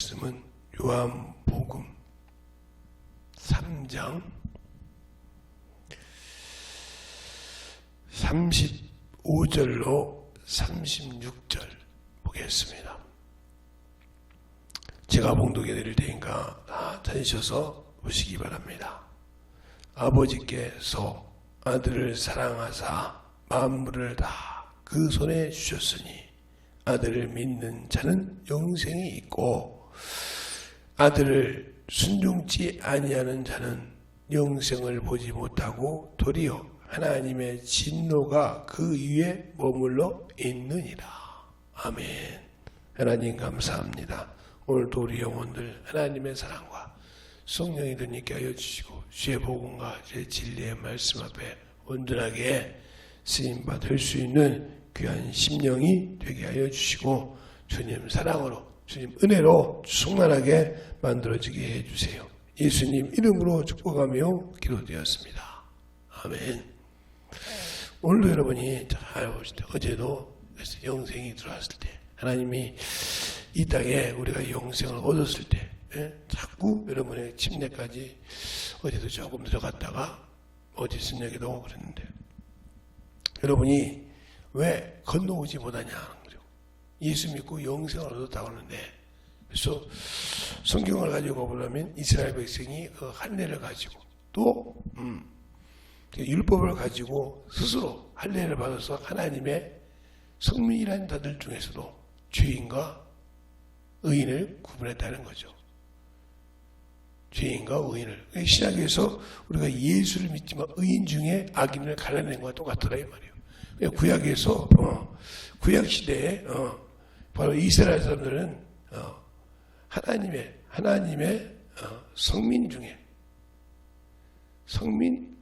말씀은 요한복음 3장 35절로 36절 보겠습니다. 제가 봉독해 드릴 테니까 다 찾으셔서 보시기 바랍니다. 아버지께서 아들을 사랑하사 만물을 다 그 손에 주셨으니 아들을 믿는 자는 영생이 있고 아들을 순종치 아니하는 자는 영생을 보지 못하고 도리어 하나님의 진노가 그 위에 머물러 있느니라. 아멘. 하나님 감사합니다. 오늘도 우리 영혼들 하나님의 사랑과 성령이 되니까 하여 주시고 주의 복음과 주의 진리의 말씀 앞에 온전하게 쓰임받을 수 있는 귀한 심령이 되게 하여 주시고 주님 사랑으로 주님 은혜로 충만하게 만들어지게 해주세요. 예수님 이름으로 축복하며 기도되었습니다. 아멘. 오늘도 여러분이 잘 보실 때 어제도 영생이 들어왔을 때 하나님이 이 땅에 우리가 영생을 얻었을 때 자꾸 여러분의 침례까지 어제도 조금 들어갔다가 어제 저녁에도 그랬는데 여러분이 왜 건너오지 못하냐 하는 거죠. 예수 믿고 영생을 얻었다고 하는데 그래서 성경을 가지고 보려면 이스라엘 백성이 그 할례를 가지고 또 율법을 가지고 스스로 할례를 받아서 하나님의 성민이라는 자들 중에서도 죄인과 의인을 구분했다는 거죠. 죄인과 의인을. 신약에서 우리가 예수를 믿지만 의인 중에 악인을 갈라낸 것과 똑같더라 이 말이에요. 구약에서 구약 시대에 바로 이스라엘 사람들은 하나님의 성민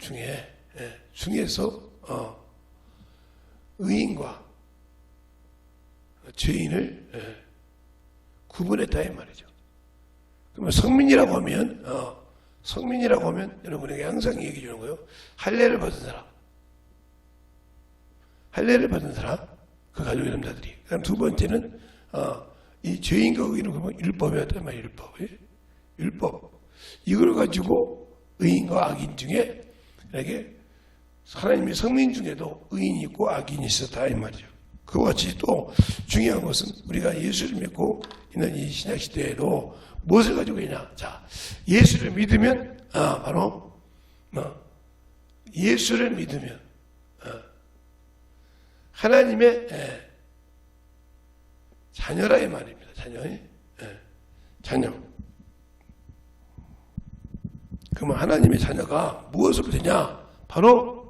중에서 의인과 죄인을 구분했다 이 말이죠. 그러면 성민이라고 하면 여러분에게 항상 얘기해 주는 거예요. 할례를 받은 사람, 그 가족 이름자들이. 그다음 두 번째는 이 죄인과 의인을 보면 율법이었단 말이에요. 율법. 이걸 가지고 의인과 악인 중에 이렇게 하나님의 성민 중에도 의인이 있고 악인이 있었다 이 말이죠. 그와 같이 또 중요한 것은 우리가 예수를 믿고 있는 이 신약 시대에도 무엇을 가지고 있냐? 자, 예수를 믿으면 바로 예수를 믿으면 하나님의 자녀라 이 말입니다. 자녀. 그러면 하나님의 자녀가 무엇으로 되냐? 바로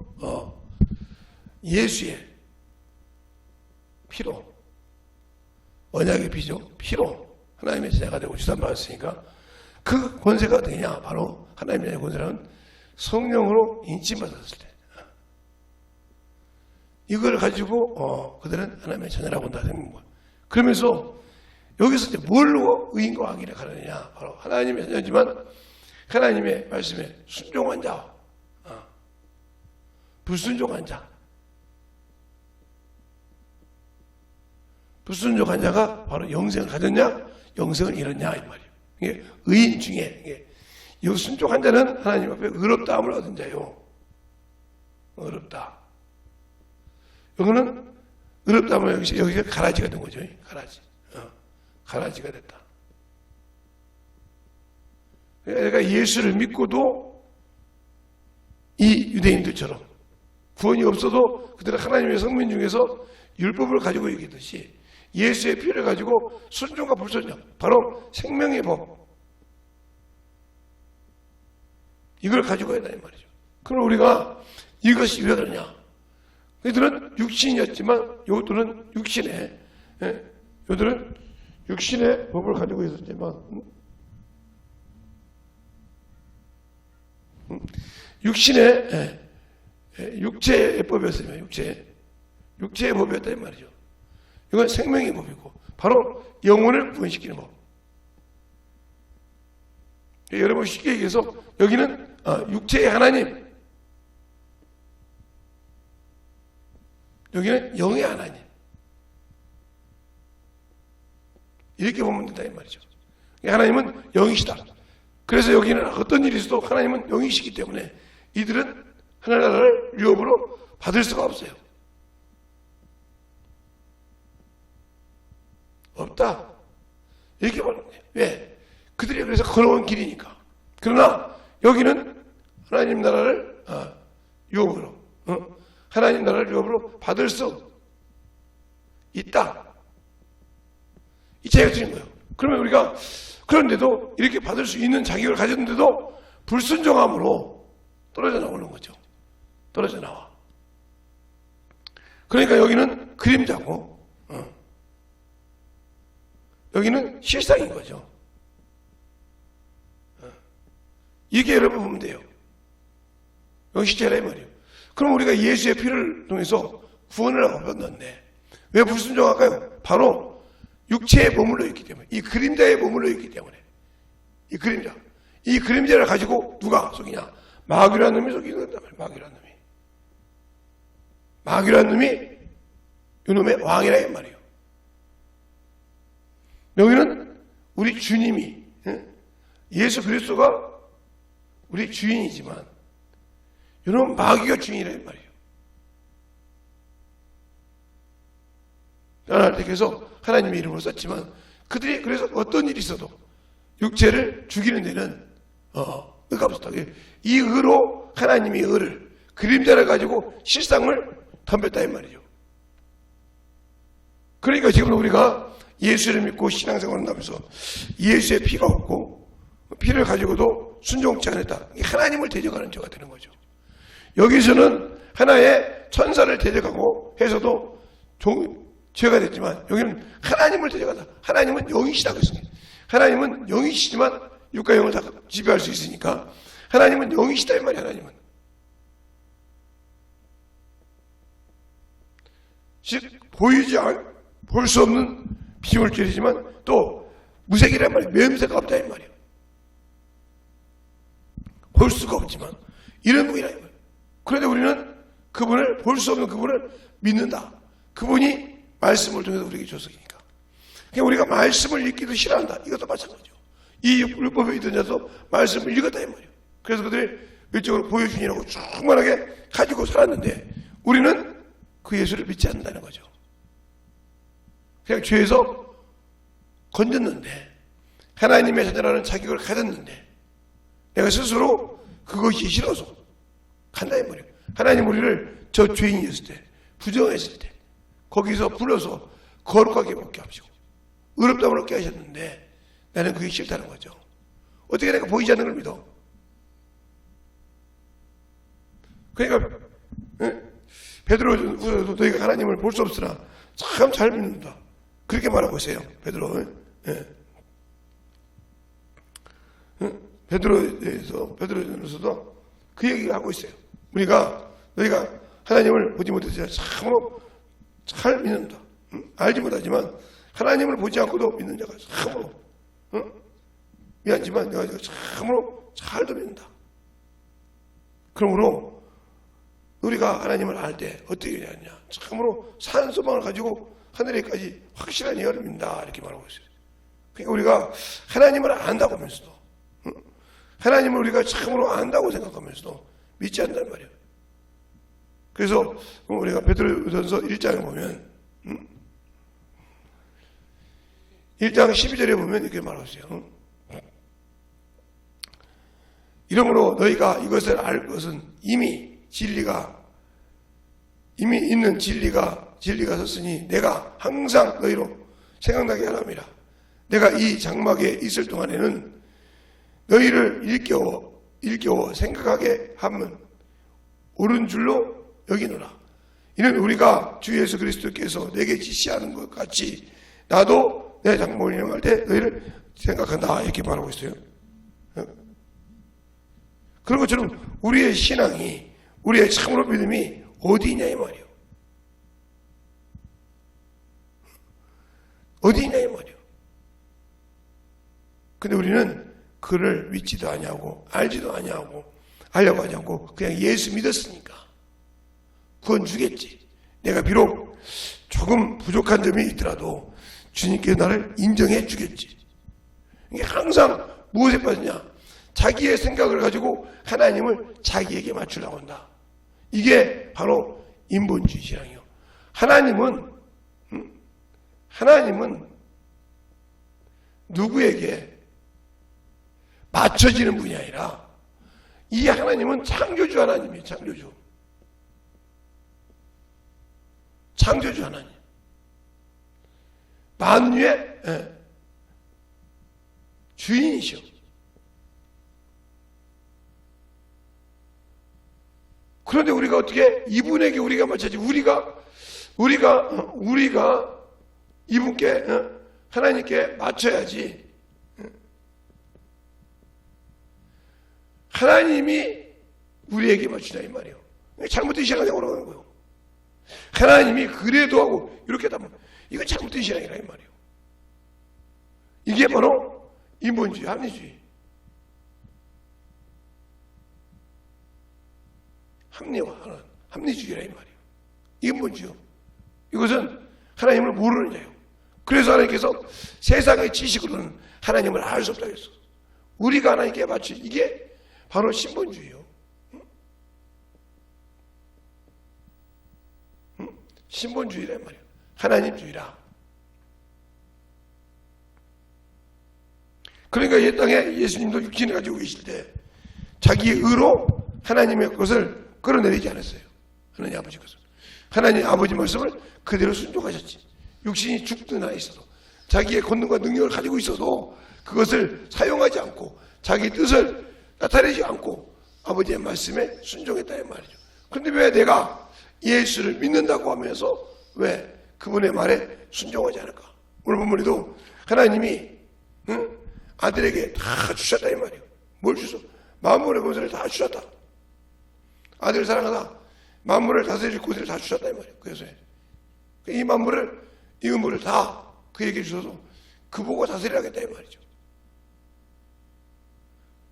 예수의 피로, 언약의 피로 하나님의 자녀가 되고 주산받았으니까 그 권세가 되냐? 바로 하나님의 권세라는 성령으로 인침받았을 때 이걸 가지고 그들은 하나님의 자녀라고 한다는 거예요. 그러면서 여기서 이제 뭘로 의인과 악인을 가르느냐? 바로 하나님의 자녀지만 하나님의 말씀에 순종한 자, 불순종한 자. 불순종한 자가 바로 영생을 가졌냐? 영생을 잃었냐? 이 말이에요. 이게 의인 중에 이 순종한 자는 하나님 앞에 의롭다함을 얻은 자요. 의롭다. 이거는 의롭다면 여기서 가라지가 된 거죠. 가라지가 됐다. 그러니까 예수를 믿고도 이 유대인들처럼 구원이 없어도 그들은 하나님의 성민 중에서 율법을 가지고 있듯이 예수의 피를 가지고 순종과 불순종, 바로 생명의 법, 이걸 가지고 있다 이 말이죠. 그럼 우리가 이것이 왜 그러냐? 이들은 육신이었지만 요들은 육신의 법을 가지고 있었지만 육체의 법이었으면 육체의 법이었다 이 말이죠. 이건 생명의 법이고 바로 영혼을 구원시키는 법. 여러분 쉽게 얘기해서 여기는 육체의 하나님, 여기는 영의 하나님. 이렇게 보면 된다 이 말이죠. 하나님은 영이시다. 그래서 여기는 어떤 일이 있어도 하나님은 영이시기 때문에 이들은 하나님 나라를 유업으로 받을 수가 없어요. 없다. 이렇게 말하는 거예요. 왜? 그들이 그래서 걸어온 길이니까. 그러나 여기는 하나님 나라를 유업으로 하나님 나라를 유업으로 받을 수 있다. 이 차이가 틀린 거예요. 그러면 우리가 그런데도 이렇게 받을 수 있는 자격을 가졌는데도 불순종함으로 떨어져 나오는 거죠. 떨어져 나와. 그러니까 여기는 그림자고 여기는 실상인 거죠. 이게 여러분 보면 돼요. 여기 실제라 이 말이에요. 그럼 우리가 예수의 피를 통해서 구원을 얻었는데 왜 불순종할까요? 바로 육체에 머물러 있기 때문에, 이 그림자에 머물러 있기 때문에, 이 그림자를 가지고 누가 속이냐? 마귀라는 놈이 속이는 거다. 마귀라는 놈이 이놈의 왕이라 이 말이에요. 여기는 우리 주님이 예수 그리스도가 우리 주인이지만 이놈 마귀가 주인이라 이 말이에요. 떠날 때 계속 하나님의 이름으로 썼지만 그들이 그래서 어떤 일이 있어도 육체를 죽이는 데는 의가 없었다. 이 의로 하나님의 의를 그림자를 가지고 실상을 덤볐다 이 말이죠. 그러니까 지금 우리가 예수를 믿고 신앙생활을 하면서 예수의 피가 없고 피를 가지고도 순종치 않았다. 하나님을 대적하는 죄가 되는 거죠. 여기서는 하나의 천사를 대적하고 해서도 죄가 됐지만 여기는 하나님을 대적하다. 하나님은 영이시다고 했습니다. 하나님은 영이시지만 육과 영을 다 지배할 수 있으니까 하나님은 영이시다 이 말이에요. 하나님은 볼 수 없는 비물질이지만 또 무색이란 말이에요. 매음새가 없다 이 말이에요. 볼 수가 없지만 이런 분이라 이 말이에요. 그런데 우리는 그분을 볼 수 없는 그분을 믿는다. 그분이 말씀을 통해서 우리에게 조석이니까. 그러니까 우리가 말씀을 읽기도 싫어한다. 이것도 마찬가지죠. 이 율법에 있던 자도 말씀을 읽었다 이 말이에요. 그래서 그들이 일적으로 보여주니라고 충만하게 가지고 살았는데 우리는 그 예수를 믿지 않는다는 거죠. 그냥 죄에서 건졌는데 하나님의 자녀라는 자격을 가졌는데 내가 스스로 그것이 싫어서 간다 이 말이에요. 하나님 우리를 저 죄인이었을 때 부정했을 때 거기서 불러서 거룩하게 먹게 하시고 의롭다함을 얻게 하셨는데 나는 그게 싫다는 거죠. 어떻게 내가 보이지 않는 걸 믿어? 그러니까 베드로도 너희가 하나님을 볼 수 없으나 참 잘 믿는다. 그렇게 말하고 있어요. 베드로에서도 그 얘기를 하고 있어요. 너희가 하나님을 보지 못했지만 참으로 잘 믿는다. 알지 못하지만 하나님을 보지 않고도 믿는 자가 참으로 미안하지만 내가 참으로 잘도 믿는다. 그러므로 우리가 하나님을 알 때 어떻게 해야 하냐? 참으로 산 소망을 가지고 하늘에까지 확실한 예언을 믿는다 이렇게 말하고 있어요. 그러니까 우리가 하나님을 안다고 하면서도 하나님을 우리가 참으로 안다고 생각하면서도 믿지 않는단 말이에요. 그래서 우리가 베드로전서 1장에 보면 1장 12절에 보면 이렇게 말하고 있어요. 이러므로 너희가 이것을 알 것은 이미 있는 진리가 섰으니 내가 항상 너희로 생각나게 하랍니다. 내가 이 장막에 있을 동안에는 너희를 일깨워 생각하게 하면 옳은 줄로 여기노라. 이는 우리가 주 예수 그리스도께서 내게 지시하는 것 같이 나도 내 장막을 이용할 때 너희를 생각한다 이렇게 말하고 있어요. 그런 것처럼 우리의 신앙이 우리의 참으로 믿음이 어디 있냐 이 말이에요. 어디 있냐 이 말이에요. 근데 우리는 그를 믿지도 아니하고 알지도 아니하고 알려고 하지 않고 그냥 예수 믿었으니까 구원 주겠지. 내가 비록 조금 부족한 점이 있더라도 주님께 나를 인정해 주겠지. 이게 항상 무엇에 빠지냐? 자기의 생각을 가지고 하나님을 자기에게 맞추려고 한다. 이게 바로 인본주의 신앙이요. 하나님은 누구에게 맞춰지는 분이 아니라 이 하나님은 창조주 하나님이에요. 창조주 하나님. 만유의 주인이시오. 그런데 우리가 어떻게 이분에게 우리가 맞춰지? 우리가 이분께 하나님께 맞춰야지. 하나님이 우리에게 맞추자 이 말이에요. 잘못된 신앙이라고 그러는 거예요. 하나님이 그래도 하고 이렇게 하면 이거 잘못된 신앙이라 이 말이에요. 이게 바로 인본주의, 합리주의. 합리화하는 합리주의라 이 말이에요. 인본주의. 이것은 하나님을 모르는 자예요. 그래서 하나님께서 세상의 지식으로는 하나님을 알 수 없다고 했어. 우리가 하나님께 맞춘 이게 바로 신본주의예요. 신본주의란 말이에요. 하나님주의라. 그러니까 이 땅에 예수님도 육신을 가지고 계실 때 자기의 의로 하나님의 것을 끌어내리지 않았어요. 하나님 아버지 것을. 하나님 아버지 말씀을 그대로 순종하셨지. 육신이 죽든 있어도 자기의 권능과 능력을 가지고 있어도 그것을 사용하지 않고 자기 뜻을 나타내지 않고 아버지의 말씀에 순종했다는 말이죠. 그런데 왜 내가 예수를 믿는다고 하면서 왜 그분의 말에 순종하지 않을까? 오늘 본문에도 하나님이 아들에게 다 주셨다 이 말이에요. 뭘 주소? 만물의 권세를 다 주셨다. 아들을 사랑하다 만물을 다스릴 권세를 다 주셨다 이 말이에요. 그래서 이 만물을 이 의무를 다 그에게 주셔서 그 보고 다스리라겠다 이 말이죠.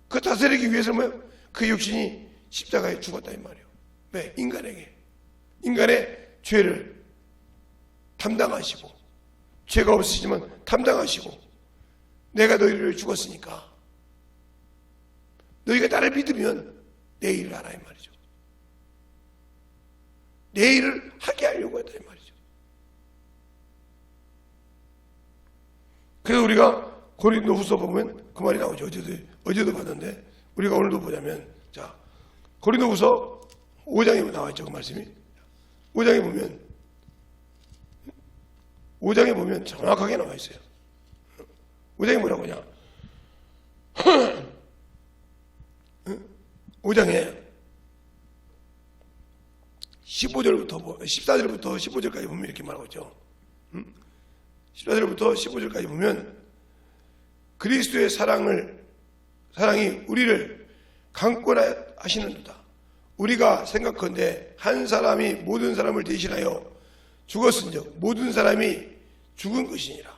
그 다스리기 위해서는 그 육신이 십자가에 죽었다 이 말이에요. 왜? 인간의 죄를 담당하시고 죄가 없으시지만 담당하시고 내가 너희를 위해 죽었으니까 너희가 나를 믿으면 내 일을 하라 이 말이죠. 내 일을 하게 하려고 했다 이 말이죠. 그래서 우리가 고린도후서 보면 그 말이 나오죠. 어제도 봤는데 우리가 오늘도 보자면 자 고린도후서 5장에 나와 있죠. 그 말씀이 5장에 보면 정확하게 나와 있어요. 5장에 뭐라고 하냐? 5장에 15절부터 14절부터 15절까지 보면 이렇게 말하고 있죠. 14절부터 15절까지 보면 그리스도의 사랑이 우리를 강권하시는도다. 우리가 생각컨대 한 사람이 모든 사람을 대신하여 죽었은즉 모든 사람이 죽은 것이니라.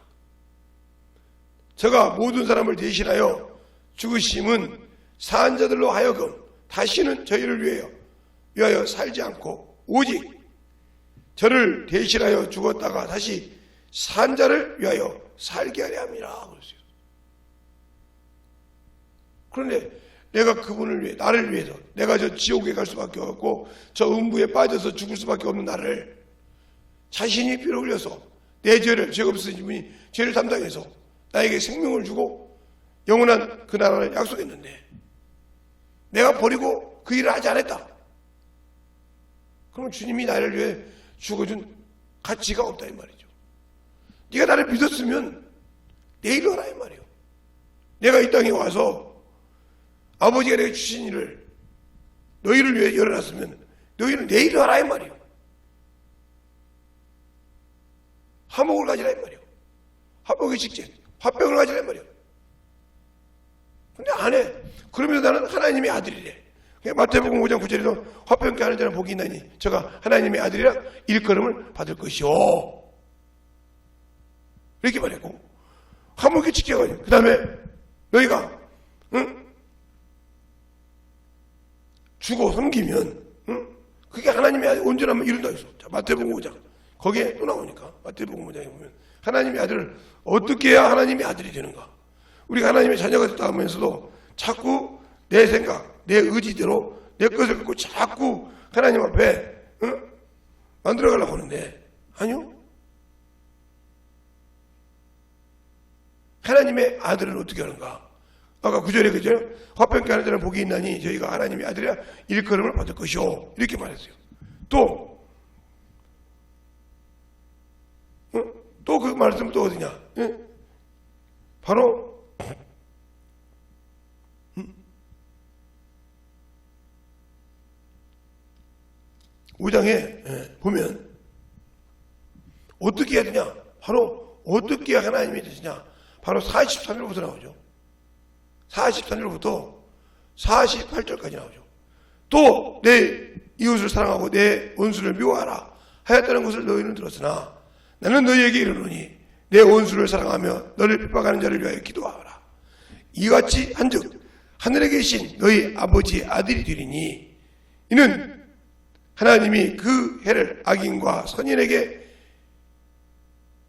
저가 모든 사람을 대신하여 죽으심은 산 자들로 하여금 다시는 저희를 위하여 살지 않고 오직 저를 대신하여 죽었다가 다시 산 자를 위하여 살게 하려 함이라 그랬어요. 그런데 내가 그분을 위해 나를 위해서 내가 저 지옥에 갈 수밖에 없고 저 음부에 빠져서 죽을 수밖에 없는 나를 자신이 피를 흘려서 내 죄를 죄가 없으신 분이 죄를 담당해서 나에게 생명을 주고 영원한 그 나라를 약속했는데 내가 버리고 그 일을 하지 않았다. 그러면 주님이 나를 위해 죽어준 가치가 없다 이 말이죠. 네가 나를 믿었으면 내 일을 하라 이 말이에요. 내가 이 땅에 와서 아버지가 내게 주신 일을 너희를 위해 열어놨으면 너희는 내 일을 하라 이 말이에요. 화목을 가지라 이 말이에요. 화목의 직제 화병을 가지라 이 말이에요. 근데 안 해. 그러면서 나는 하나님의 아들이래. 마태복음 5장 9절에서 화병케 하는 자는 복이 있나니 저가 하나님의 아들이라 일컬음을 받을 것이요. 이렇게 말했고 화목의 직제가 그 다음에 너희가 죽어 섬기면 그게 하나님의 온전함을 이룬다 했어. 자, 마태복음 5장 거기에 또 나오니까 마태복음 5장에 보면 하나님의 아들을 어떻게 해야 하나님의 아들이 되는가? 우리가 하나님의 자녀가 됐다 하면서도 자꾸 내 생각, 내 의지대로 내 것을 갖고 자꾸 하나님 앞에 만들어가려고 하는데 아니요. 하나님의 아들은 어떻게 하는가? 아까 9절에 그죠? 화평케 하는 자는 복이 있나니 저희가 하나님의 아들이라 일컬음을 받을 것이오. 이렇게 말했어요. 또 그 말씀 또 어디냐? 바로 5장에 보면 어떻게 해야 되냐? 바로 어떻게 하나님이 되시냐? 바로 43절부터 나오죠. 43절부터 48절까지 나오죠. 또 내 이웃을 사랑하고 내 원수를 미워하라 하였다는 것을 너희는 들었으나 나는 너희에게 이르노니 내 원수를 사랑하며 너를 핍박하는 자를 위하여 기도하라. 이같이 한즉 하늘에 계신 너희 아버지의 아들이 되리니 이는 하나님이 그 해를 악인과 선인에게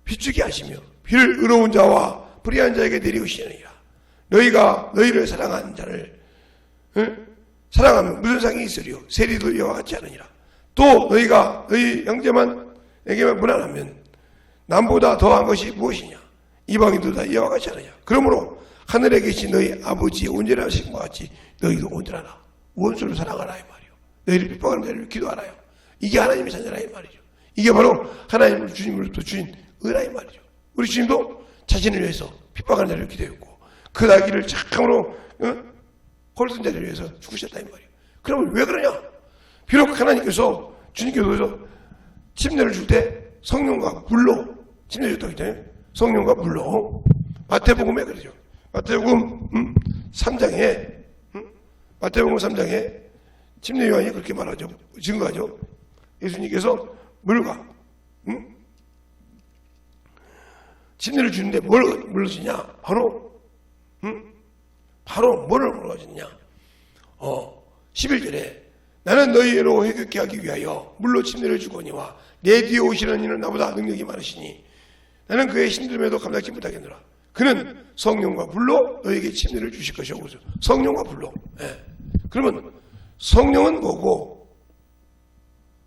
비추게 하시며 비를 의로운 자와 불의한 자에게 내리우시느니라. 너희가 너희를 사랑하는 자를 사랑하면 무슨 상이 있으리요? 세리도 이와 같지 않으니라. 또 너희가 너희 형제만에게만 무난하면 남보다 더한 것이 무엇이냐? 이방인도 다 이와 같지 않으냐? 그러므로 하늘에 계신 너희 아버지의 온전하심과 같이 너희도 온전하라. 원수를 사랑하라 이 말이요. 너희를 핍박하는 자를 기도하라요. 이게 하나님의 자녀라 이 말이죠. 이게 바로 하나님을 주님으로부터 주신 은혜라 이 말이죠. 우리 주님도 자신을 위해서 핍박하는 자를 기도했고 그 나기를 참으로 홀든 자를 위해서 죽으셨다 이 말이에요. 그러면 왜 그러냐? 비록 하나님께서 주님께서 침례를 줄 때 성령과 물로 침례 줬다고 했잖아요. 성령과 물로 마태복음에 그러죠. 마태복음 3장에 마태복음 3장에 침례 요한이 그렇게 말하죠. 증거하죠. 예수님께서 물과 침례를 주는데 뭘 주냐? 바로 뭐를 주냐? 11절에 나는 너희로 회개케 하기 위하여 물로 침례를 주거니와 내 뒤에 오시는 이는 나보다 능력이 많으시니 나는 그의 힘듦에도 감당치 못하겠노라. 그는 성령과 불로 너에게 침례를 주실 것이오. 성령과 불로. 예. 그러면 성령은 뭐고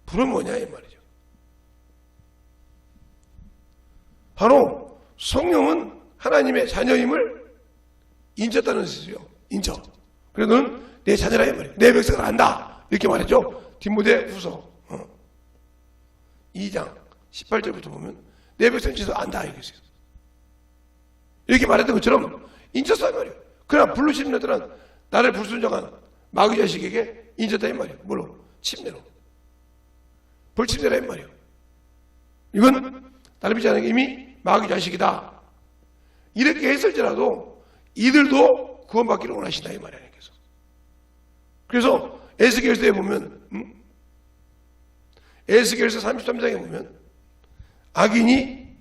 불은 뭐냐 이 말이죠. 바로 성령은 하나님의 자녀임을 인쳤다는 뜻이에요. 인쳐. 그래서 너는 내 자녀라 이 말이에요. 내 백성을 안다. 이렇게 말했죠. 디모데후서 2장 18절부터 보면 내 백성을 안다 이렇게 있어요. 이렇게 말했던 것처럼 인쳤다 이 말이에요. 그러나 부르시는 애들은 나를 불순종한 마귀 자식에게 인쳤다 이 말이에요. 뭘로? 침례로. 불침례라 이 말이에요. 이건 다른 믿지 않은 게 이미 마귀 자식이다. 이렇게 했을지라도 이들도 구원받기를 원하신다 이 말이에요. 그래서 에스겔서에 보면 에스겔서 33장에 보면 악인이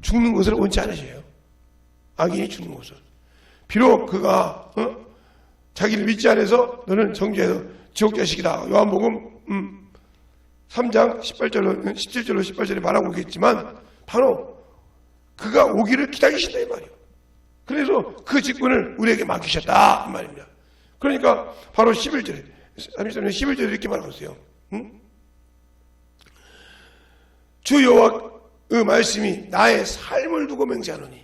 죽는 것을 원치 않으셔요. 악인이 죽는 것을. 비록 그가 자기를 믿지 않아서 너는 정죄해서 지옥 자식이다. 요한복음 3장 18절로 17절로 18절에 말하고 있겠지만 바로 그가 오기를 기다리신다 이 말이에요. 그래서 그 직분을 우리에게 맡기셨다 이 말입니다. 그러니까 바로 11절에 33년 11절에 이렇게 말하고 있어요. 주 여호와의 말씀이 나의 삶을 두고 맹세하노니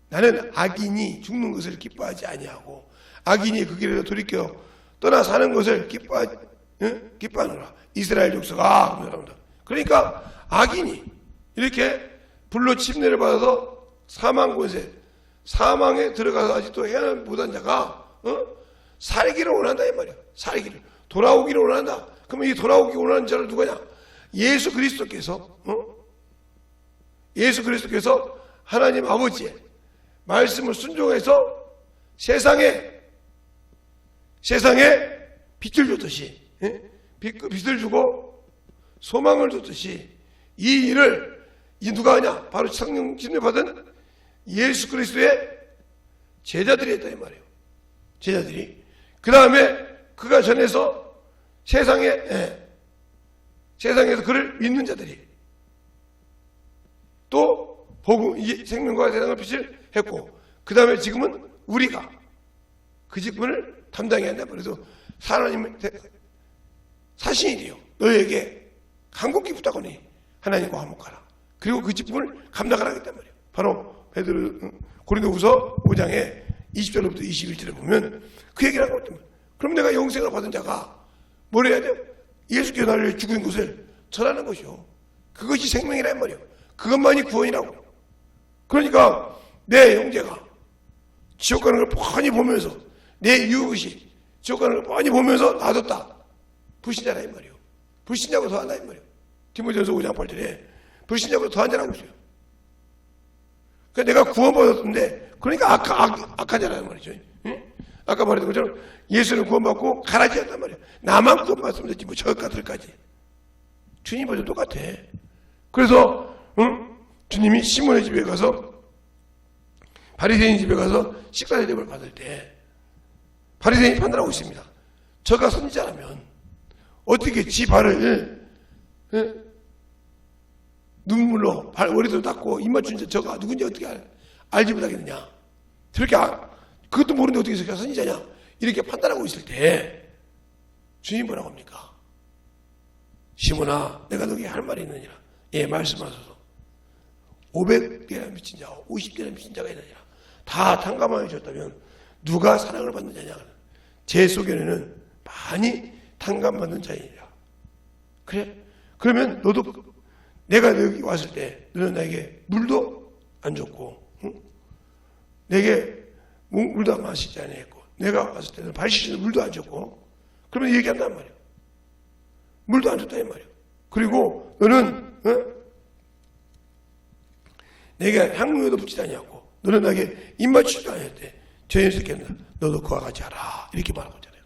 나는 악인이 죽는 것을 기뻐하지 아니하고 악인이 그 길에서 돌이켜 떠나 사는 것을 기뻐하노라. 이스라엘 족속아. 그러니까 악인이 이렇게 불로 침례를 받아서 사망 권세 사망에 들어가서 아직도 해안 못한 자가 살기를 원한다 이 말이야. 살기를 돌아오기를 원한다. 그러면 이 돌아오기 원하는 자를 누구냐? 예수 그리스도께서 하나님 아버지의 말씀을 순종해서 세상에 빛을 줬듯이 빛을 주고 소망을 줬듯이 이 일을 누가 하냐? 바로 성령 침례 받은 예수 그리스도의 제자들이 했다 이 말이에요. 제자들이. 그 다음에 그가 전해서 세상에서 그를 믿는 자들이 또 복음 생명과 세상을 빛을 했고 그 다음에 지금은 우리가 그 직분을 담당해야 한다. 그래서 하나님 사신이 돼요. 너에게 간곡히 부탁하니 하나님과 화목하라. 그리고 그 직분을 감당하라 했단 말이에요. 바로 고린도후서 5장에 20절부터 21절에 보면 그 얘기를 하고 있단 말이에요. 그럼 내가 영생을 받은 자가 뭘 해야 돼요? 예수께서 나를 죽은 곳을 전하는 것이요. 그것이 생명이란 말이에요. 그것만이 구원이라고. 그러니까 내 형제가 지옥 가는 걸 뻔히 보면서 내 이웃이 지옥 가는 걸 뻔히 보면서 놔뒀다. 불신자라 이 말이에요. 불신자고 더한다 이 말이에요. 디모데전서 5장 8절에 불신자고 더한 자라고 있어요. 그러니까 내가 구원받았는데 그러니까 악하자라는 말이죠. 응? 아까 말했던 것처럼 예수는 구원받고 가라지 않단 말이에요. 나만 구원받으면 되지 뭐 저것들까지. 주님보다 똑같아. 그래서 주님이 시몬의 집에 가서 바리새인 집에 가서 식사 대접을 받을 때 바리새인이 판단하고 있습니다. 저가 선지자라면 어떻게 지 발을 눈물로 머리도 닦고 입 맞춘 저가 누군지 어떻게 알지 못하겠느냐. 저렇게 그것도 모르는데 어떻게 저가 선지자냐. 이렇게 판단하고 있을 때 주님 뭐라고 합니까? 시몬아 내가 너에게 할 말이 있느니라. 예, 말씀하소서. 500대나 미친 자와 50대나 미친 자가 있느니라. 다 탕감하여 줬다면 누가 사랑을 받는 자냐. 제 속에는 많이 탕감받는 자이니라. 그래? 그러면 너도 내가 여기 왔을 때 너는 나에게 물도 안 줬고 내게 물도 마시지 않았고 내가 왔을 때는 발 씻는 물도 안 줬고 그러면 얘기한단 말이에요. 물도 안 줬다 이 말이에요. 그리고 너는 내게 향유도 붙이지 않았고 너는 나에게 입맞추지도 않았대. 죄인 새끼야 너도 그와 같이 하라. 이렇게 말하고 있잖아요.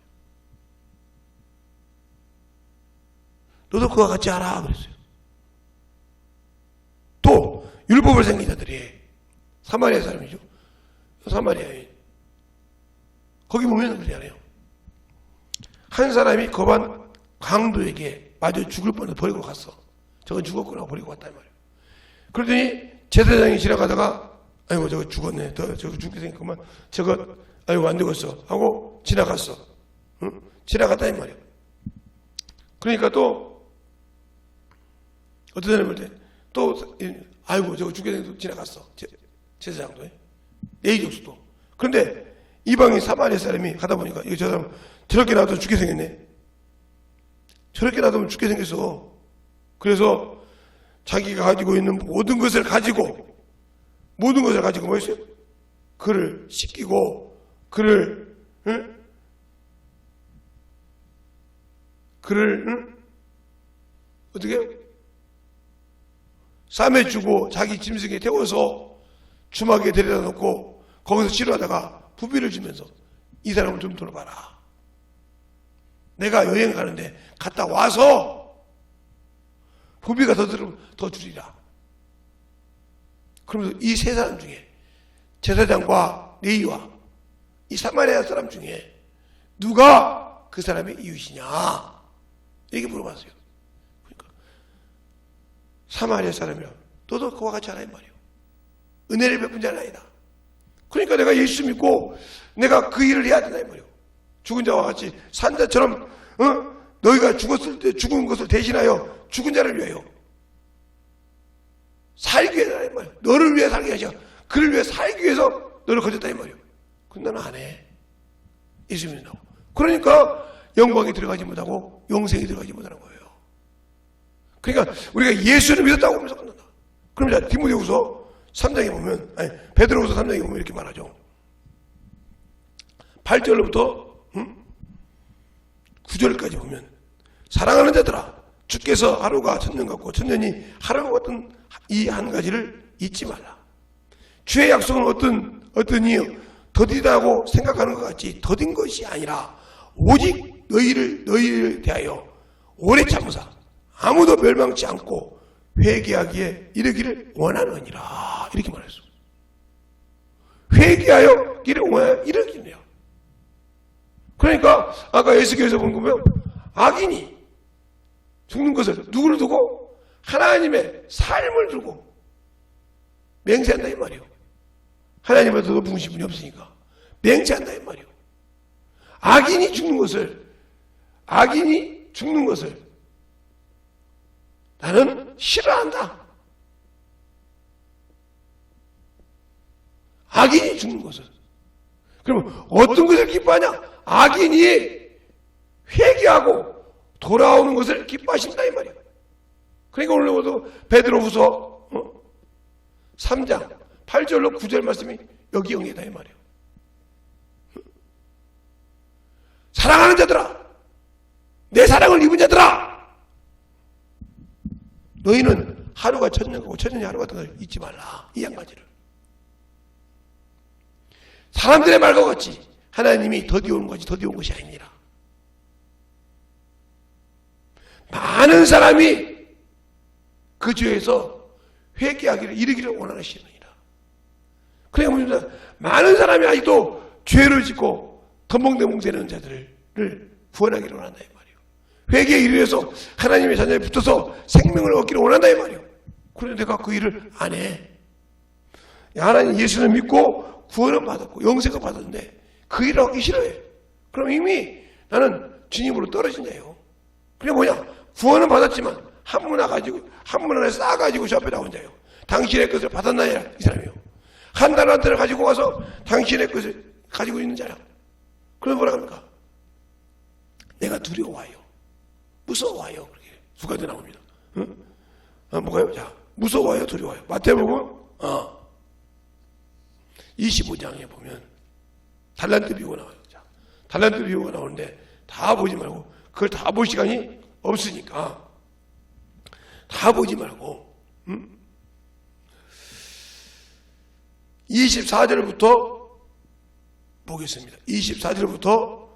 너도 그와 같이 하라 그랬어요. 또 율법을 생긴 자들이 사마리아 사람이죠. 사마리아인 거기 보면 그러잖아요. 한 사람이 겁한 강도에게 맞아 죽을 뻔해서 버리고 갔어. 저건 죽었구나 버리고 갔다 이 말이에요. 그러더니 제사장이 지나가다가 아이고 저거 죽었네. 저거 죽게 생겼구만. 저거 아이고 안 되겠어 하고 지나갔어. 응? 지나갔다 이 말이에요. 그러니까 또 어떤 사람이 볼 때 또 아이고 저거 죽게 생겨서 지나갔어. 제사장도 예의적수도. 그런데 이방인 사마리아 사람이 가다 보니까 이거 저 사람 저렇게 놔두면 죽게 생겼네. 저렇게 놔두면 죽게 생겼어. 그래서 자기가 가지고 있는 모든 것을 가지고 뭐 했어요? 그를 씻기고 그를 어떻게 쌈에 주고 자기 짐승에 태워서 주막에 데려다 놓고 거기서 치료하다가 부비를 주면서 이 사람을 좀 돌아봐라. 내가 여행 가는데 갔다 와서 부비가 더 줄이라. 그러면서 이 세 사람 중에 제사장과 레위와 이 사마리아 사람 중에 누가 그 사람의 이웃이냐 이렇게 물어봤어요. 그러니까 사마리아 사람이라 너도 그와 같이 하라 이 말이에요. 은혜를 베푼 자는 아니다. 그러니까 내가 예수 믿고 내가 그 일을 해야 된다 이 말이에요. 죽은 자와 같이 산 자처럼 너희가 죽었을 때 죽은 것을 대신하여 죽은 자를 위하여 살기 위해서 이 말이에요. 너를 위해 살게 하셔. 그를 위해 살기 위해서 너를 거졌다 이 말이에요. 근데 나는 안 해. 예수 믿는다고. 그러니까 영광에 들어가지 못하고 영생에 들어가지 못하는 거예요. 그러니까 우리가 예수를 믿었다고 하면서 끝난다. 그럼 자 디모데후서 3장에 보면 베드로후서 3장에 보면 이렇게 말하죠. 8절부터 9절까지 보면 사랑하는 자들아 주께서 하루가 천년 같고 천년이 하루 같은 이 한 가지를 잊지 말라. 주의 약속은 어떠니 더디다고 생각하는 것 같이 더딘 것이 아니라 오직 너희를 대하여 오래 참으사 아무도 멸망치 않고 회개하기에 이르기를 원하느니라. 이렇게 말했어. 회개하여 이르기래요. 그러니까 아까 에스겔에서 본 거면 악인이 죽는 것을 누구를 두고 하나님의 삶을 두고 맹세한다 이 말이에요. 하나님보다 더 높으신 분이 없으니까 맹세한다 이 말이요. 악인이 죽는 것을 나는 싫어한다. 악인이 죽는 것을. 그럼 어떤 것을 기뻐하냐? 악인이 회개하고 돌아오는 것을 기뻐하신다 이 말이에요. 그러니까 오늘도 베드로후서 3장 8절로 9절 말씀이 여기 연계다 이 말이에요. 사랑하는 자들아, 내 사랑을 입은 자들아, 너희는 하루가 천년이고 천년이 하루 같은 걸 잊지 말라. 이 한 가지를. 사람들의 말과 같이 하나님이 더디온 것이 더디온 것이 아니니라. 많은 사람이 그 죄에서 회개하기를 이르기를 원하시느니라. 그러니까 많은 사람이 아직도 죄를 짓고 덤벙덤벙대는 자들을 구원하기를 원한다 이 말이에요. 회개에 이르러서 하나님의 자녀에 붙어서 생명을 얻기를 원한다 이 말이에요. 그런데 내가 그 일을 안 해. 하나님 예수를 믿고 구원을 받았고 영생을 받았는데 그 일을 하기 싫어해. 그럼 이미 나는 주님으로 떨어진 자예요. 그게 뭐냐? 구원은 받았지만 한 문 안에 쌓아가지고 저 앞에 나온 자예요. 당신의 것을 받았나이라 이 사람이요. 한 달란트를 가지고 와서 당신의 것을 가지고 있는 자야. 그럼 뭐라 합니까? 내가 두려워요. 무서워요. 그렇게 두 가지 나옵니다. 응? 뭐가요? 자, 무서워요, 두려워요. 마태복음 25장에 보면 달란트 비유가 나와요. 자, 달란트 비유가 나오는데 다 보지 말고 그걸 다 볼 시간이 없으니까 다 보지 말고 24절부터 보겠습니다. 24절부터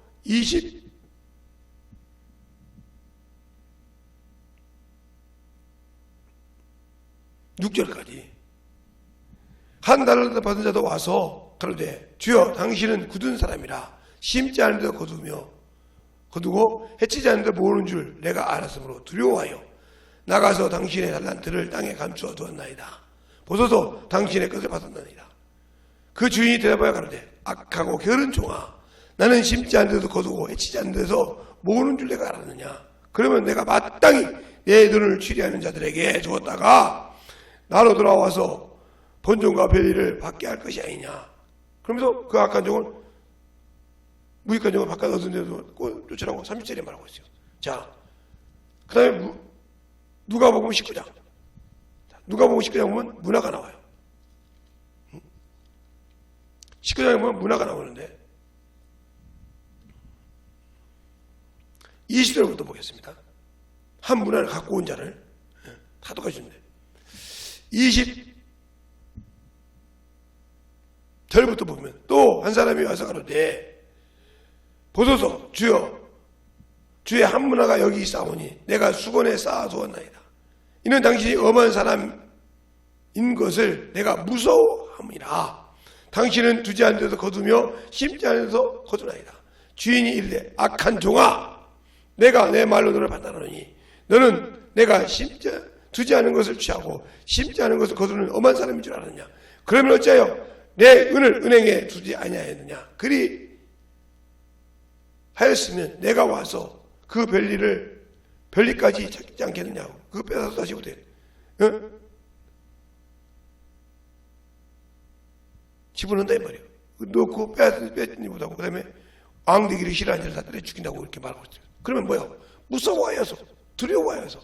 26절까지 한 달란트 받은 자도 와서 가로되 주여 당신은 굳은 사람이라 심지 않은 데 거두고 해치지 않은 데 모으는 줄 내가 알았으므로 두려워하여 나가서 당신의 달란트를 땅에 감추어 두었나이다. 보소서 당신의 것을 받았나이다. 그 주인이 대답하여 가로되 악하고 게으른 종아, 나는 심지 않은 데도 거두고 해치지 않는 데서 모으는 줄 내가 알았느냐. 그러면 내가 마땅히 내 눈을 취리하는 자들에게 주었다가 나로 돌아와서 본종과 별일을 받게 할 것이 아니냐. 그러면서 그 악한 종을 무익한 종을 바깥 얻은 데도 쫓으라고 30절에 말하고 있어요. 자, 그 다음에 누가복음 19장. 누가복음 19장 보면 문화가 나와요. 19장에 보면 문화가 나오는데 20절부터 보겠습니다. 한 문화를 갖고 온 자를 다 똑같은데 20절부터 보면 또 한 사람이 와서 가로되 보소서 주여 주의 한 문화가 여기 있사오니 내가 수건에 쌓아두었나이다. 이는 당신이 엄한 사람인 것을 내가 무서워함이라. 당신은 두지 않은 데서 거두며 심지 않은 데서 거두나이다. 주인이 이르되 악한 종아, 내가 내 말로 너를 판단하노니 너는 내가 두지 않은 것을 취하고 심지 않은 것을 거두는 엄한 사람인 줄 알았느냐. 그러면 어찌하여 내 은을 은행에 두지 아니하였느냐. 그리 하였으면 내가 와서 그 별리까지 찾지 않겠느냐고. 그거 빼앗아서 다시 못해. 집어넣는다 이 말이에요. 넣고 뺏니 못하고 그 다음에 왕되기를 싫어하는 자를 다 때려 죽인다고 이렇게 말하고 있어요. 그러면 뭐야? 무서워하여서 두려워하여서.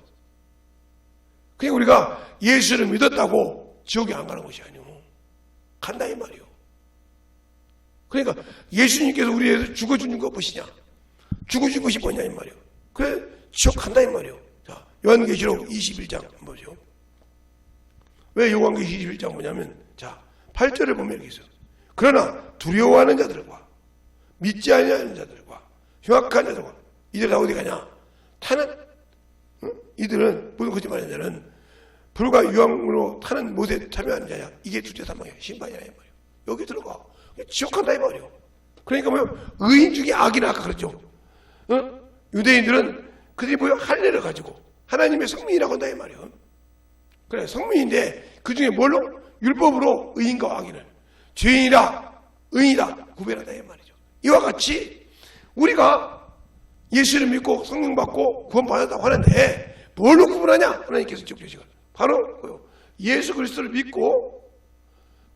그냥 우리가 예수를 믿었다고 지옥에 안 가는 것이 아니오. 간다 이 말이에요. 그러니까 예수님께서 우리에서 죽어주는 거 보시냐? 죽어주고 싶었냐 이 말이에요. 그래 지옥 간다 이 말이에요. 자, 요한계시록 21장 보죠. 왜 요한계시록 21장 보냐면 자 8절을 보면 이렇게 있어요. 그러나 두려워하는 자들과 믿지 아니하는 자들과 흉악한 자들과 이들 다 어디 가냐? 타는 이들은 무슨 거짓말하는 자는 불과 유황으로 타는 못에 참여하는 자야. 이게 둘째 사망이야. 신반이야 이 말이에요. 여기 들어가. 지옥 간다 이 말이에요. 그러니까 뭐요? 의인 중에 악이나 아까 그랬죠. 유대인들은 그들이 뭐요? 할례를 가지고 하나님의 성민이라고 한다 이 말이에요. 그래 성민인데 그 중에 뭘로? 율법으로 의인과 악인을 죄인이다, 의인이다 구별하다 이 말이죠. 이와 같이 우리가 예수를 믿고 성령 받고 구원 받았다고 하는데 뭘로 구분하냐? 하나님께서 쭉 주시고 바로 예수 그리스도를 믿고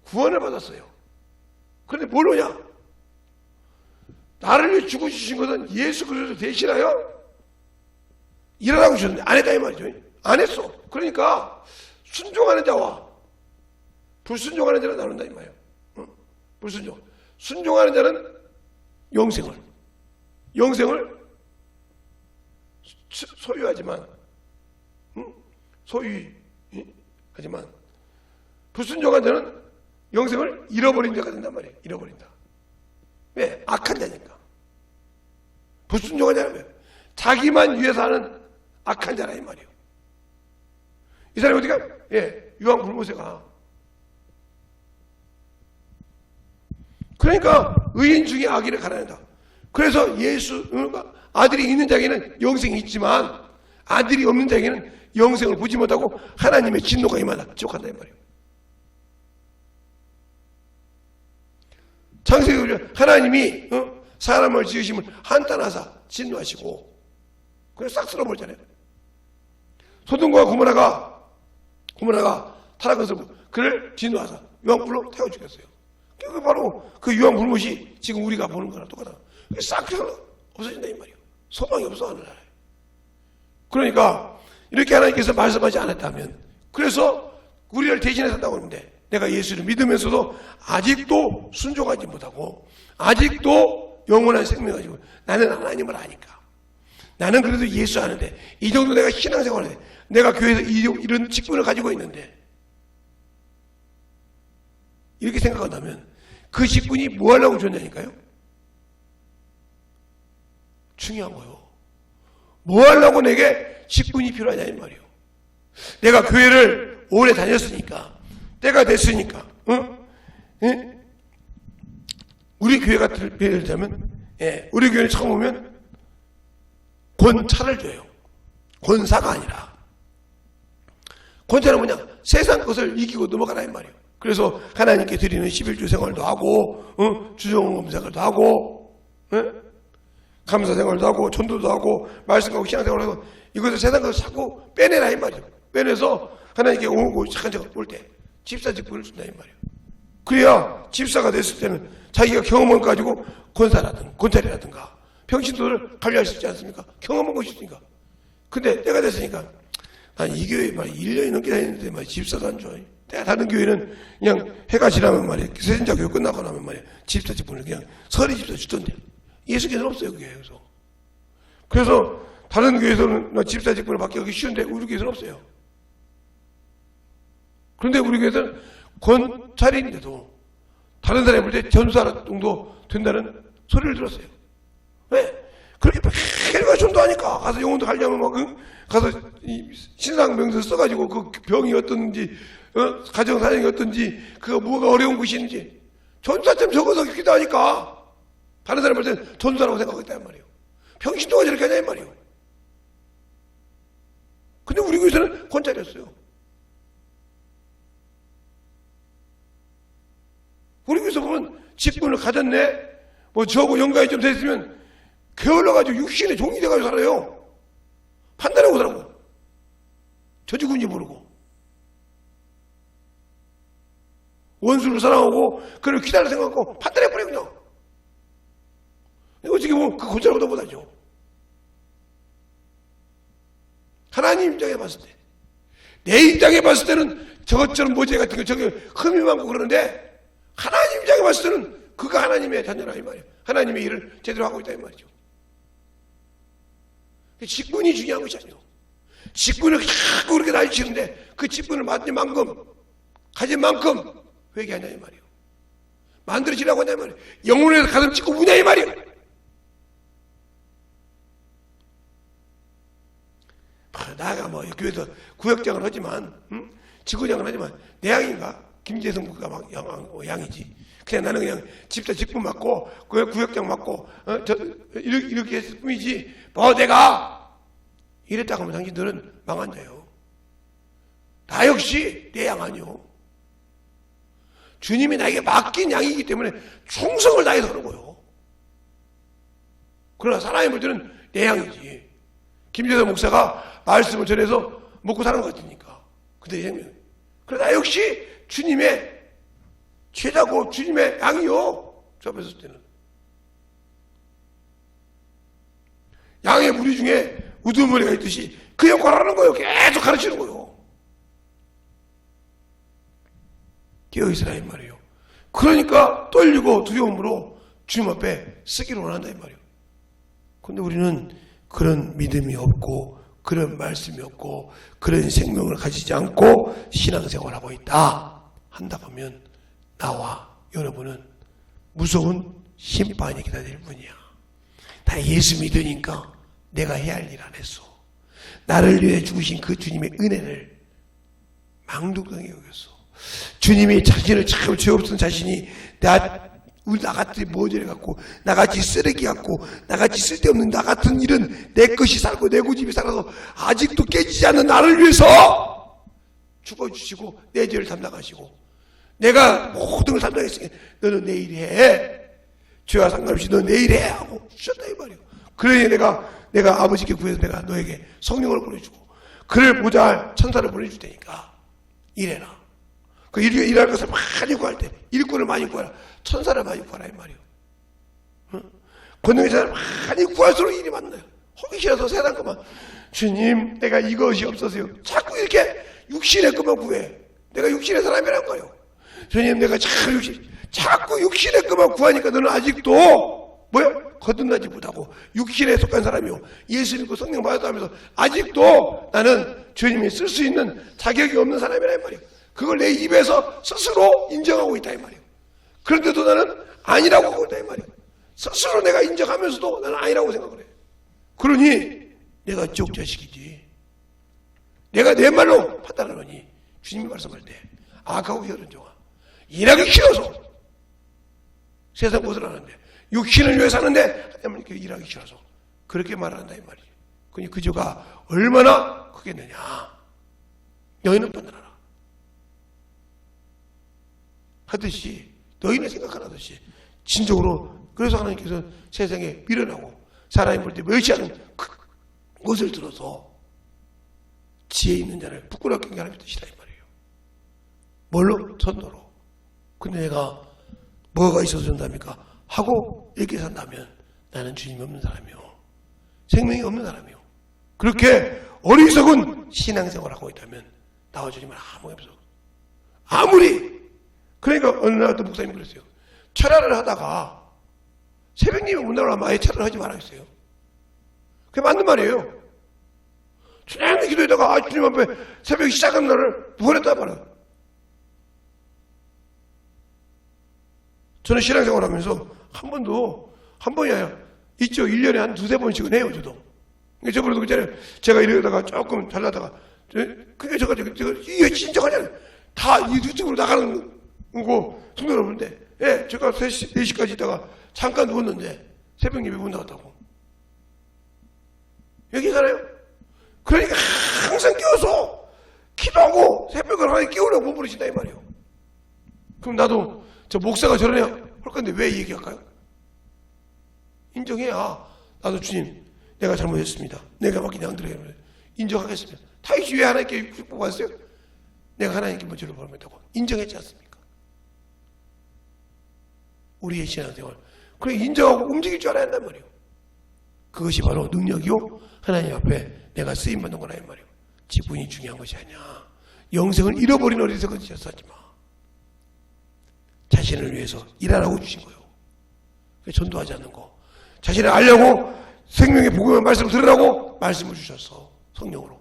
구원을 받았어요. 그런데 뭘로냐? 나를 위해 죽어주신 것은 예수 그리스도 대신하여 일어나고 주셨는데 안 했다 이 말이죠. 안 했어. 그러니까 순종하는 자와 불순종하는 자는 나눈다 이 말이에요. 불순종. 순종하는 자는 영생을 소유하지만 소유하지만 불순종한 자는 영생을 잃어버린 자가 된단 말이에요. 잃어버린다. 왜? 악한 자니까. 불순종한 자는 왜? 자기만 위해서 하는 악한 자라 이 말이에요. 이 사람이 어디가? 유황 불모세가. 그러니까 의인 중에 악인을 가려낸다. 그래서 아들이 있는 자에게는 영생이 있지만 아들이 없는 자에게는 영생을 보지 못하고 하나님의 진노가 임하다. 지옥한다 이 말이에요. 창세기 하나님이 사람을 지으심을 한탄하사 진노하시고 그래서 싹 쓸어버리잖아요. 소돔과 고모라가 타락해서 그를 진노하사 유황불로 태워 죽였어요. 그게 바로 그 유황불못이 지금 우리가 보는 거랑 똑같아. 싹 없어진다 이 말이에요. 소망이 없어 하늘나라에. 그러니까 이렇게 하나님께서 말씀하지 않았다면, 그래서 우리를 대신해서 한다고 하는데 내가 예수를 믿으면서도 아직도 순종하지 못하고 아직도 영원한 생명을 가지고 나는 하나님을 아니까, 나는 그래도 예수 아는데 이 정도 내가 신앙생활을 해, 내가 교회에서 이런 직분을 가지고 있는데 이렇게 생각한다면 그 직분이 뭐 하려고 줬냐니까요? 중요한 거요. 뭐 하려고 내게 직분이 필요하냐 이 말이에요. 내가 교회를 오래 다녔으니까, 때가 됐으니까, 우리 교회 같은 예를 들자면, 우리 교회를 처음 오면 권차를 줘요. 권사가 아니라. 권차는 뭐냐? 세상 것을 이기고 넘어가라 이 말이에요. 그래서 하나님께 드리는 11주 생활도 하고, 주정금 생활도 하고, 감사 생활도 하고, 전도도 하고, 말씀하고 신앙생활도 하고, 이것을 세상 것을 자꾸 빼내라 이 말이에요. 빼내서 하나님께 오고 잠깐 올 때 집사 직분을 준다 이 말이에요. 그래야 집사가 됐을 때는 자기가 경험을 가지고 권찰이라든가 평신도를 관리할 수 있지 않습니까? 경험한 것이 있으니까. 근데 때가 됐으니까 이 교회 말이야 1년이 넘게 다녔는데 말이야 집사도 안 줘. 때가 다른 교회는 그냥 해가 지나면 말이야 세전자 교육 끝나고 나면 말이야 집사 직분을 그냥 서리 집사 주던데 예수께서는 없어요 그 교회에서. 그래서 다른 교회에서는 집사 직분을 받기 하기 쉬운데 우리 교회에서는 없어요. 그런데 우리 교회에서는 권찰인데도 다른 사람이 볼 때 전사 정도 된다는 소리를 들었어요. 왜? 그렇게 매일같이 전도하니까 가서 영혼도 가려면 막 가서 신상 명세 써가지고 그 병이 어떤지 가정 사정이 어떤지 그거 뭐가 어려운 것이 있는지 전사점 적어서 기도하니까 다른 사람 볼 때는 전사라고 생각했단 말이에요. 평신도가 저렇게 하냐 이 말이에요. 근데 우리 교회에서는 권찰이었어요. 우리 교회에서 보면 직분을 가졌네, 뭐 저하고 연관이 좀 됐으면 게을러가지고 육신의 종이 돼가지고 살아요. 판단하고 살아요. 저 죽은지 모르고. 원수를 사랑하고 그를 기다려 생각하고 판단해버려 그냥. 어떻게 보면 그 권찰보다 못하죠. 하나님 입장에 봤을 때, 내 입장에 봤을 때는 저것처럼 모재 같은 거 저게 흠이 많고 그러는데 하나님 입장에 봤을 때는 그가 하나님의 자녀라 이 말이에요. 하나님의 일을 제대로 하고 있다 이 말이죠. 직분이 중요한 것이 아니에요. 직분을 자꾸 그렇게 날치는데 그 직분을 가진 만큼 회개하냐 이 말이에요. 만들어지라고 하냐 이 말이에요. 영혼에서 가슴 찢고 우냐 이 말이에요. 나가 뭐 교회에서 구역장을 하지만 지구장을 하지만 내 양인가? 김재성 국가 막 양이지. 그냥 나는 그냥 집사 직분 맡고 구역장 맡고 이렇게 했을 뿐이지 뭐 내가 이랬다고 하면 당신들은 망한 자요. 나 역시 내 양 아니요. 주님이 나에게 맡긴 양이기 때문에 충성을 다해서 그런 거예요. 그러나 사나이 물들은 내 양이지. 김재선 목사가 말씀을 전해서 먹고 사는 것 같으니까. 근데 생명. 그러나 나 역시 주님의 제자고 주님의 양이요. 저 앞에 섰을 때는. 양의 무리 중에 우두머리가 있듯이 그 역할을 하는 거예요. 계속 가르치는 거예요. 깨어있으라 이 말이에요. 그러니까 떨리고 두려움으로 주님 앞에 쓰기를 원한다 이 말이에요. 그런데 우리는 그런 믿음이 없고 그런 말씀이 없고 그런 생명을 가지지 않고 신앙생활을 하고 있다 한다 보면 나와 여러분은 무서운 심판이 기다릴 뿐이야. 다 예수 믿으니까 내가 해야 할 일 안 했어. 나를 위해 죽으신 그 주님의 은혜를 망독하게 여겼어. 주님이 자신을 참 죄 없던 자신이 나같이 모자래 갖고 나같이 쓰레기 갖고 나같이 쓸데없는 나 같은 일은 내 것이 살고 내 고집이 살아서 아직도 깨지지 않는 나를 위해서 죽어주시고 내 죄를 담당하시고 내가 모든 걸 담당했으니까 너는 내일 해. 죄와 상관없이 너 내일 해 하고 주셨다 이 말이에요. 그러니 내가 아버지께 구해서 내가 너에게 성령을 보내주고 그를 보좌할 천사를 보내줄 테니까 일해라. 그 일할 것을 많이 구할 때 일꾼을 많이 구하라. 천사를 많이 구하라 이 말이에요. 권능의 자를 많이 구할수록 일이 많나요. 하기 싫어서 세상 것만 주님 내가 이것이 없어서요. 자꾸 이렇게 육신의 것만 구해. 내가 육신의 사람이란 거예요. 주님 내가 자꾸 육신의 것만 구하니까 너는 아직도 뭐야? 거듭나지 못하고 육신에 속한 사람이요. 예수 믿고 성령 받았다 하면서 아직도 나는 주님이 쓸 수 있는 자격이 없는 사람이란 말이에요. 그걸 내 입에서 스스로 인정하고 있다 이 말이에요. 그런데도 나는 아니라고 하고 있다 이 말이에요. 스스로 내가 인정하면서도 나는 아니라고 생각을 해. 그러니 내가 지옥 자식이지. 내가 내 말로 판단하노니 주님이 말씀할 때 악하고 혈은 종아 일하기 싫어서 세상 것을 하는데 육신을 위해 사는데 하나님 이렇게 일하기 싫어서 그렇게 말한다 이 말이에요. 그러니 그 죄가 얼마나 크겠느냐. 너희는 판단하라. 하듯이 너희는 생각하듯이 진정으로 그래서 하나님께서 세상에 미련하고 사람이 볼 때 멸시하는 것을 들어서 지혜 있는 자를 부끄럽게 하는 하나님의 뜻이다 이 말이에요. 뭘로? 선도로. 근데 내가 뭐가 있어서 산답니까? 하고 이렇게 산다면 나는 주님이 없는 사람이요. 생명이 없는 사람이요. 그렇게 어리석은 신앙생활을 하고 있다면 나와 주님은 아무 없어. 아무리 그러니까 어느 날 또 목사님이 그랬어요. 철야를 하다가 새벽님이 못 나오면 아예 철야를 하지 말아야겠어요. 그게 맞는 말이에요. 주님이 기도에다가 주님 앞에 새벽 시작한 날을 보냈다 말이에요. 저는 신앙생활 하면서 한 번이 아니라 있죠. 1년에 한 두세 번씩은 해요, 저도. 저번에도 그전에 제가 이러다가 조금 잘나다가 그게 제가 이게 진짜 하잖아요. 다 유튜브로 나가는 거 성도 여러분인데 예, 제가 4시까지 있다가 잠깐 누웠는데 새벽 예배 못 나갔다고. 여기잖아요. 그러니까 항상 깨워서 기도하고 새벽을 하나님 깨우려고 못 부르신다 이 말이에요. 그럼 나도 저 목사가 저러냐 할 건데 왜 얘기할까요? 인정해야 나도 주님 내가 잘못했습니다. 내가 맡긴 양들에게 인정하겠습니다. 다윗이 왜 하나님께 뽑았어요? 내가 하나님께 먼저를 범했다고 인정했지 않습니까? 우리의 신앙생활 그래 인정하고 움직일 줄 알아야 한단 말이에요. 그것이 바로 능력이요 하나님 앞에 내가 쓰임받는 거라 이 말이에요. 지분이 중요한 것이 아니야. 영생을 잃어버린 어리석은 짓을 하지 마. 자신을 위해서 일하라고 주신 거예요. 전도하지 않는 거. 자신을 알려고 생명의 복음의 말씀을 들으라고 말씀을 주셨어. 성령으로.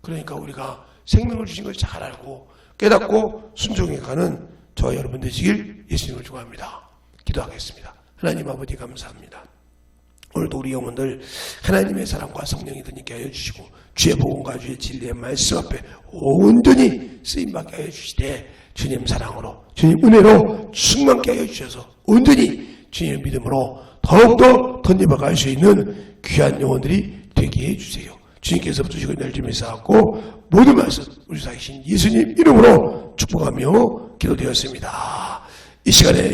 그러니까 우리가 생명을 주신 걸 잘 알고 깨닫고 순종해 가는 저와 여러분 되시길 예수님을 축원합니다. 기도하겠습니다. 하나님 아버지 감사합니다. 오늘도 우리 영혼들 하나님의 사랑과 성령이 드니게 하여 주시고 주의 복음과 주의 진리의 말씀 앞에 온전히 쓰임받게 하여 주시되 주님 사랑으로 주님 은혜로 충만케 하여 주셔서 온전히 주님의 믿음으로 더욱더 던져박을 수 있는 귀한 영혼들이 되게 해주세요. 주님께서 주시고 내주며 쌓았고 모든 말씀 우리 살아계신 예수님 이름으로 축복하며 기도되었습니다. 이 시간에